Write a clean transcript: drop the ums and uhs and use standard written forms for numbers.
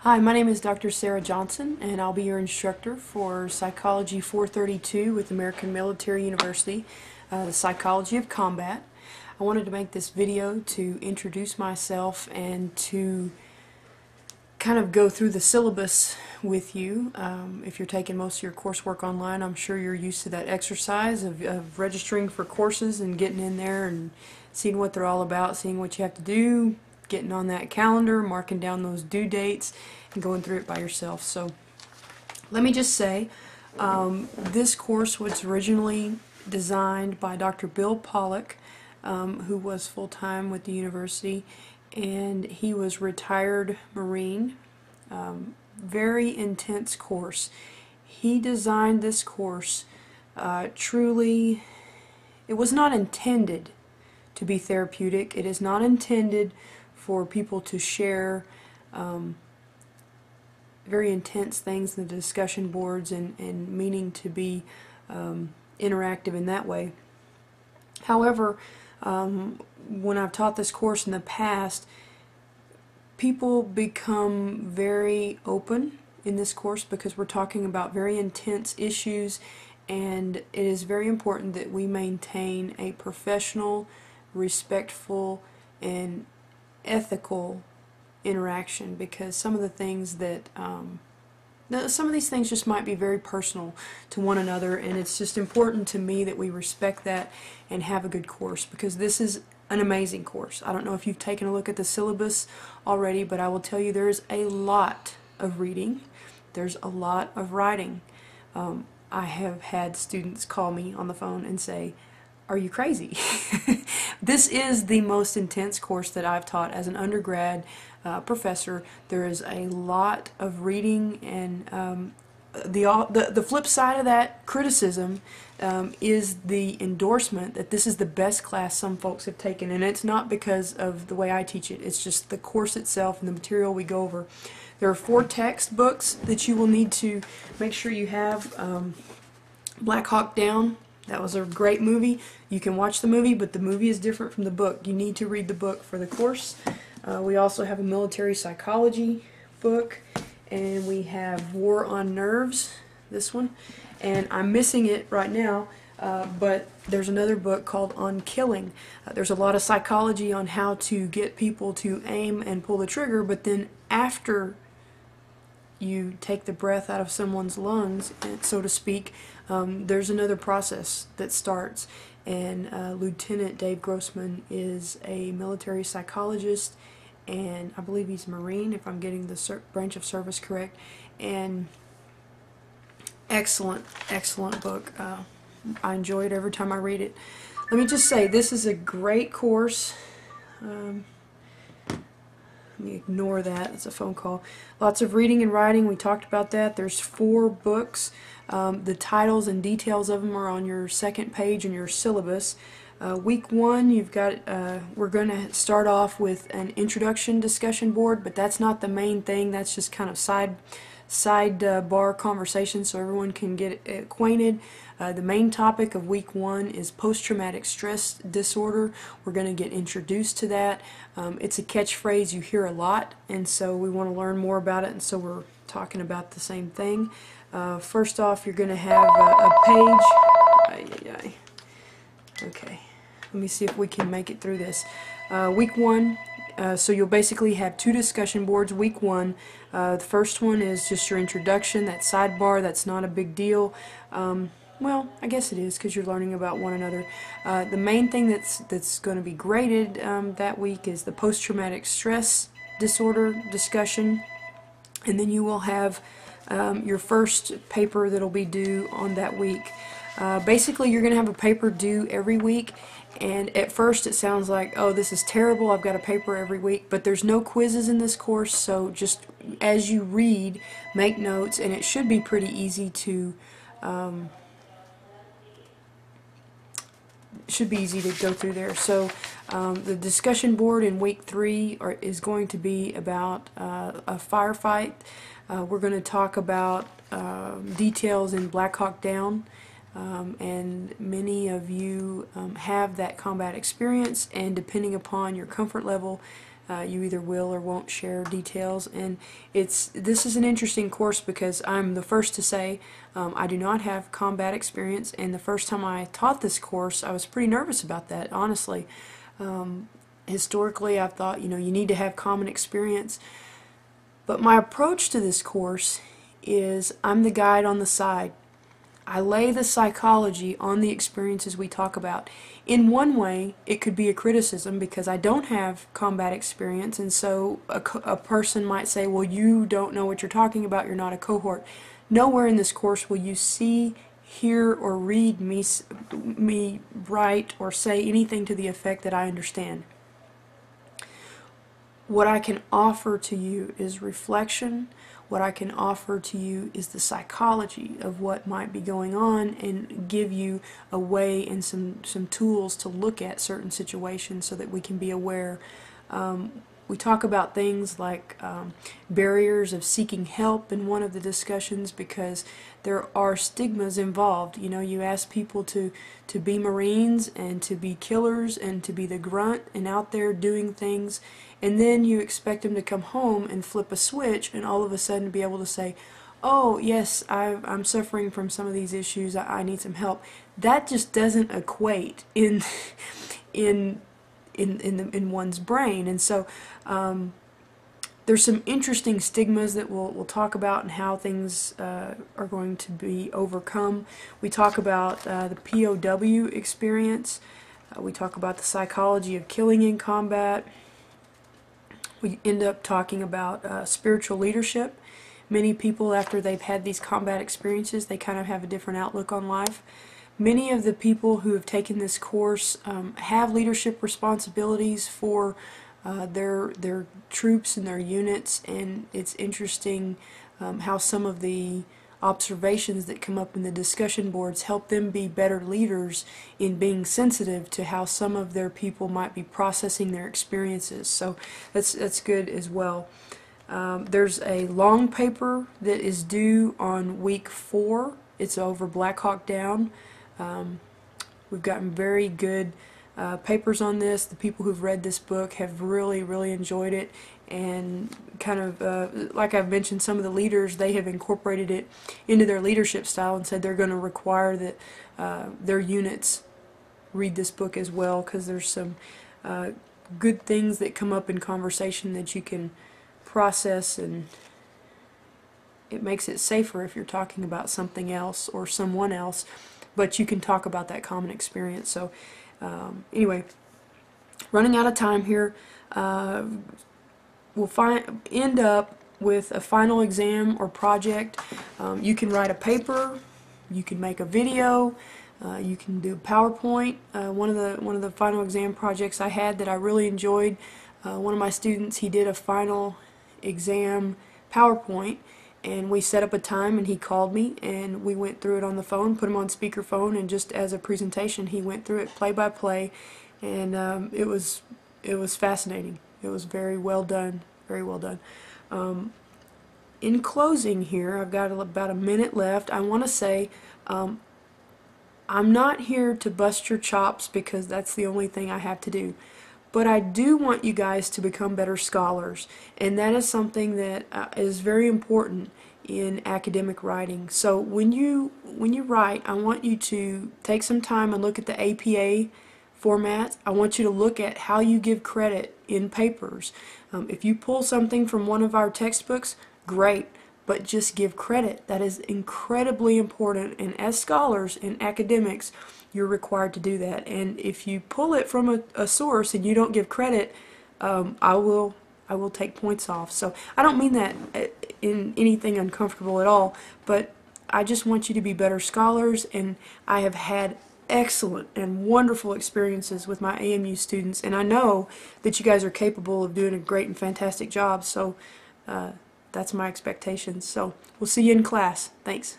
Hi, my name is Dr. Sarah Johnson, and I'll be your instructor for Psychology 432 with American Military University, the Psychology of Combat. I wanted to make this video to introduce myself and to kind of go through the syllabus with you. If you're taking most of your coursework online, I'm sure you're used to that exercise of registering for courses and getting in there and seeing what they're all about, seeing what you have to do, getting on that calendar, marking down those due dates, and going through it by yourself. So let me just say, this course was originally designed by Dr. Bill Pollock, who was full-time with the university, and he was retired Marine. Very intense course. He designed this course truly, it was not intended to be therapeutic. It is not intended for people to share very intense things in the discussion boards and meaning to be interactive in that way. However, when I've taught this course in the past, people become very open in this course because we're talking about very intense issues, and it is very important that we maintain a professional, respectful, and ethical interaction, because some of the things that some of these things just might be very personal to one another, and it's just important to me that we respect that and have a good course, because this is an amazing course. I don't know if you've taken a look at the syllabus already, but I will tell you there's a lot of reading, there's a lot of writing. I have had students call me on the phone and say, "Are you crazy?" This is the most intense course that I've taught as an undergrad professor. There is a lot of reading, and the flip side of that criticism is the endorsement that this is the best class some folks have taken, and it's not because of the way I teach it. It's just the course itself and the material we go over. There are 4 textbooks that you will need to make sure you have. Black Hawk Down. That was a great movie. You can watch the movie, but the movie is different from the book. You need to read the book for the course. We also have a military psychology book, and we have War on Nerves, this one. And I'm missing it right now, but there's another book called On Killing. There's a lot of psychology on how to get people to aim and pull the trigger, but then after you take the breath out of someone's lungs, so to speak, there's another process that starts, and Lieutenant Dave Grossman is a military psychologist, and I believe he's Marine, if I'm getting the branch of service correct, and excellent book. I enjoy it every time I read it. Let me just say, this is a great course. Let me ignore that. It's a phone call. Lots of reading and writing. We talked about that. There's 4 books. The titles and details of them are on your second page in your syllabus. Week 1, you've got. We're going to start off with an introduction discussion board, but that's not the main thing. That's just kind of sidebar conversation so everyone can get acquainted. The main topic of week 1 is post-traumatic stress disorder. We're going to get introduced to that. It's a catchphrase you hear a lot, and so we want to learn more about it, and so we're talking about the same thing. First off, you're going to have a page. Okay, let me see if we can make it through this. Week 1, so you'll basically have 2 discussion boards. Week 1, the first one is just your introduction, that sidebar. That's not a big deal. Well, I guess it is, because you're learning about one another. The main thing that's going to be graded that week is the post-traumatic stress disorder discussion, and then you will have your first paper that'll be due on that week. Basically, you're going to have a paper due every week, and at first it sounds like, oh, this is terrible, I've got a paper every week, but there's no quizzes in this course, so just as you read, make notes, and it should be pretty easy to go through there. So the discussion board in week 3 is going to be about a firefight. We're going to talk about details in Black Hawk Down, and many of you have that combat experience, and depending upon your comfort level, you either will or won't share details. And this is an interesting course because I'm the first to say I do not have combat experience, and the first time I taught this course I was pretty nervous about that, honestly. Historically I've thought, you need to have common experience, but my approach to this course is I'm the guide on the side. I lay the psychology on the experiences we talk about. In one way, it could be a criticism because I don't have combat experience, and so a person might say, well, you don't know what you're talking about, you're not a cohort. Nowhere in this course will you see, hear, or read me write or say anything to the effect that I understand. What I can offer to you is reflection. What I can offer to you is the psychology of what might be going on, and give you a way and some tools to look at certain situations so that we can be aware. We talk about things like barriers of seeking help in one of the discussions because there are stigmas involved. You ask people to be Marines and to be killers and to be the grunt and out there doing things, and then you expect them to come home and flip a switch and all of a sudden be able to say, oh yes, I'm suffering from some of these issues, I need some help. That just doesn't equate in one's brain. And so there's some interesting stigmas that we'll talk about and how things are going to be overcome. We talk about the POW experience. We talk about the psychology of killing in combat. We end up talking about spiritual leadership. Many people, after they've had these combat experiences, they kind of have a different outlook on life. Many of the people who have taken this course have leadership responsibilities for their troops and their units, and it's interesting how some of the observations that come up in the discussion boards help them be better leaders in being sensitive to how some of their people might be processing their experiences. So that's good as well. There's a long paper that is due on week 4. It's over Black Hawk Down. We've gotten very good papers on this. The people who've read this book have really enjoyed it, and kind of like I've mentioned, some of the leaders, they have incorporated it into their leadership style and said they're going to require that their units read this book as well, because there's some good things that come up in conversation that you can process, and it makes it safer if you're talking about something else or someone else, but you can talk about that common experience. So anyway, running out of time here. We'll end up with a final exam or project. You can write a paper, you can make a video, you can do PowerPoint. One of the final exam projects I had that I really enjoyed, one of my students, he did a final exam PowerPoint, and we set up a time and he called me and we went through it on the phone, put him on speakerphone, and just as a presentation he went through it play by play, and it was fascinating. It was very well done, very well done. In closing here, I've got about a minute left. I want to say I'm not here to bust your chops because that's the only thing I have to do. But I do want you guys to become better scholars, and that is something that is very important in academic writing. So when you write, I want you to take some time and look at the APA format. I want you to look at how you give credit in papers. If you pull something from one of our textbooks, great, but just give credit. That is incredibly important, and as scholars and academics, you're required to do that. And if you pull it from a source and you don't give credit, I will take points off. So I don't mean that in anything uncomfortable at all, but I just want you to be better scholars, and I have had excellent and wonderful experiences with my AMU students, and I know that you guys are capable of doing a great and fantastic job, so that's my expectations. So we'll see you in class. Thanks.